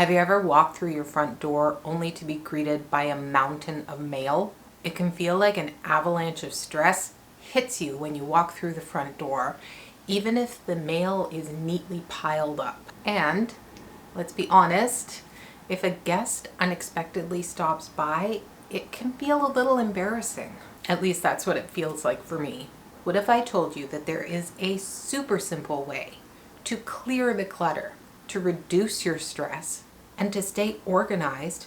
Have you ever walked through your front door only to be greeted by a mountain of mail? It can feel like an avalanche of stress hits you when you walk through the front door, even if the mail is neatly piled up. And let's be honest, if a guest unexpectedly stops by, it can feel a little embarrassing. At least that's what it feels like for me. What if I told you that there is a super simple way to clear the clutter, to reduce your stress, and to stay organized,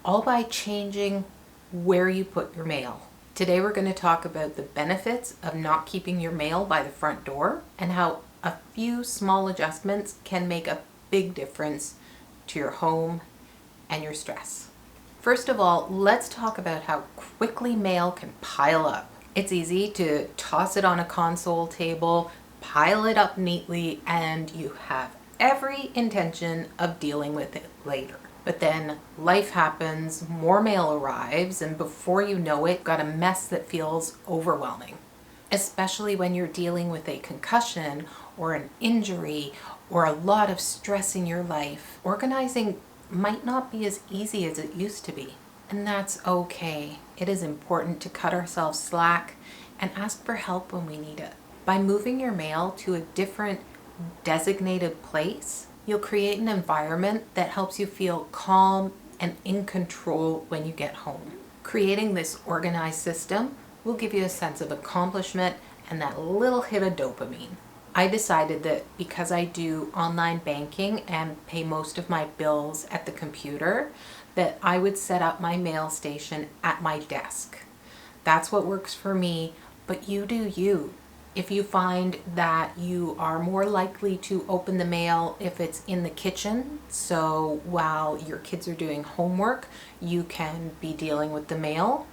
all by changing where you put your mail? Today we're going to talk about the benefits of not keeping your mail by the front door and how a few small adjustments can make a big difference to your home and your stress. First of all, let's talk about how quickly mail can pile up. It's easy to toss it on a console table, pile it up neatly, and you have every intention of dealing with it later. But then life happens, more mail arrives, and before you know it, you've got a mess that feels overwhelming. Especially when you're dealing with a concussion or an injury or a lot of stress in your life, organizing might not be as easy as it used to be. And that's okay. It is important to cut ourselves slack and ask for help when we need it. By moving your mail to a different designated place, you'll create an environment that helps you feel calm and in control when you get home. Creating this organized system will give you a sense of accomplishment and that little hit of dopamine. I decided that because I do online banking and pay most of my bills at the computer, that I would set up my mail station at my desk. That's what works for me, but you do you. If you find that you are more likely to open the mail if it's in the kitchen, so while your kids are doing homework, you can be dealing with the mail,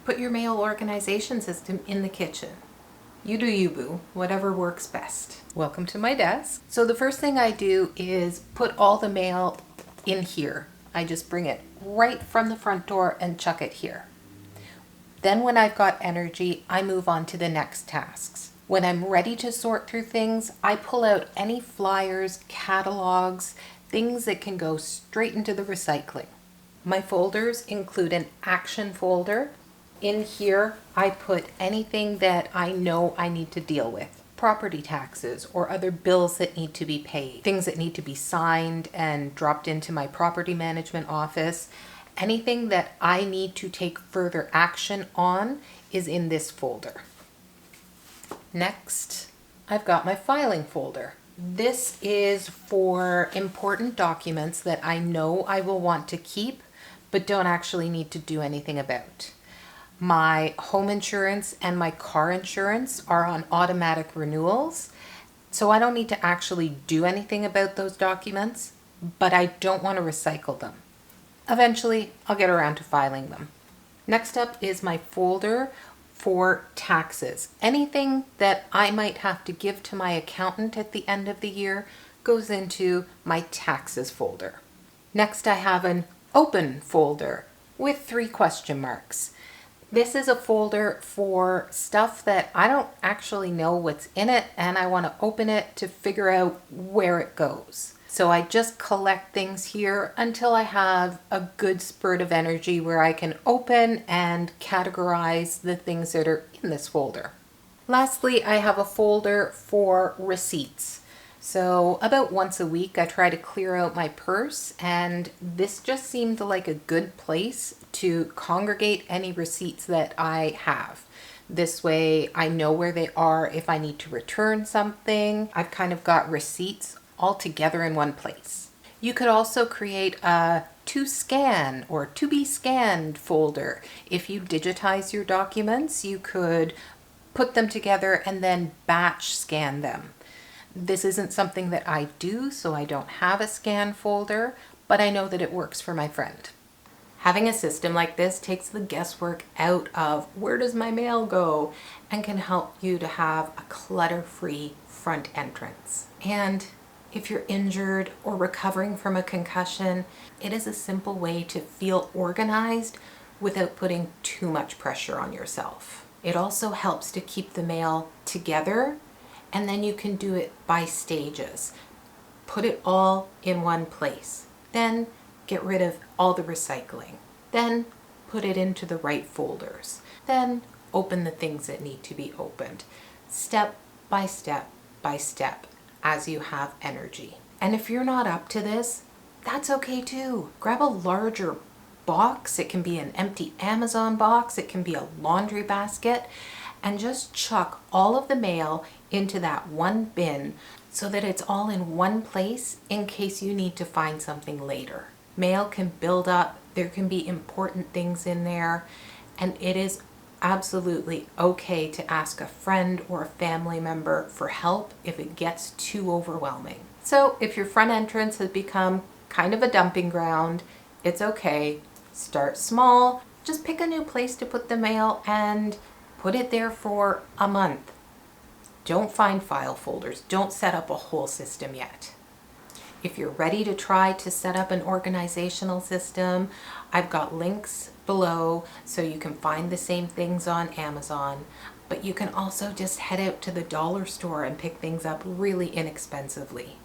put your mail organization system in the kitchen. You do you, boo. Whatever works best. Welcome to my desk. So the first thing I do is put all the mail in here. I just bring it right from the front door and chuck it here. Then when I've got energy, I move on to the next tasks. When I'm ready to sort through things, I pull out any flyers, catalogs, things that can go straight into the recycling. My folders include an action folder. In here, I put anything that I know I need to deal with. Property taxes or other bills that need to be paid. Things that need to be signed and dropped into my property management office. Anything that I need to take further action on is in this folder. Next, I've got my filing folder. This is for important documents that I know I will want to keep, but don't actually need to do anything about. My home insurance and my car insurance are on automatic renewals, so I don't need to actually do anything about those documents, but I don't want to recycle them. Eventually, I'll get around to filing them. Next up is my folder for taxes. Anything that I might have to give to my accountant at the end of the year goes into my taxes folder. Next, I have an open folder with 3 question marks. This is a folder for stuff that I don't actually know what's in it and I want to open it to figure out where it goes. So I just collect things here until I have a good spurt of energy where I can open and categorize the things that are in this folder. Lastly, I have a folder for receipts. So about once a week, I try to clear out my purse, and this just seemed like a good place to congregate any receipts that I have. This way I know where they are if I need to return something. I've kind of got receipts all together in one place. You could also create a to scan or to be scanned folder. If you digitize your documents, you could put them together and then batch scan them. This isn't something that I do, so I don't have a scan folder, but I know that it works for my friend. Having a system like this takes the guesswork out of where does my mail go and can help you to have a clutter-free front entrance. And if you're injured or recovering from a concussion, it is a simple way to feel organized without putting too much pressure on yourself. It also helps to keep the mail together, and then you can do it by stages. put it all in one place. Then get rid of all the recycling. Then put it into the right folders. Then open the things that need to be opened. Step by step by step as you have energy. And if you're not up to this, that's okay too. Grab a larger box. It can be an empty Amazon box. It can be a laundry basket. And just chuck all of the mail into that one bin so that it's all in one place in case you need to find something later. Mail can build up. There can be important things in there. And it is absolutely okay to ask a friend or a family member for help if it gets too overwhelming. So if your front entrance has become kind of a dumping ground, it's okay. Start small. Just pick a new place to put the mail and put it there for a month. Don't find file folders. Don't set up a whole system yet. If you're ready to try to set up an organizational system, I've got links below so you can find the same things on Amazon, but you can also just head out to the dollar store and pick things up really inexpensively.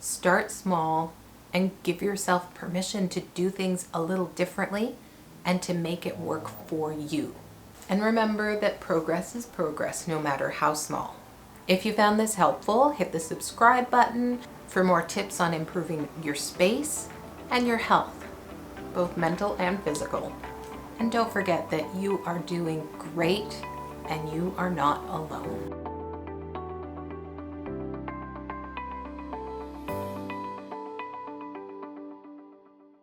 Start small and give yourself permission to do things a little differently and to make it work for you. And remember that progress is progress, no matter how small. If you found this helpful, hit the subscribe button for more tips on improving your space and your health, both mental and physical. And don't forget that you are doing great and you are not alone.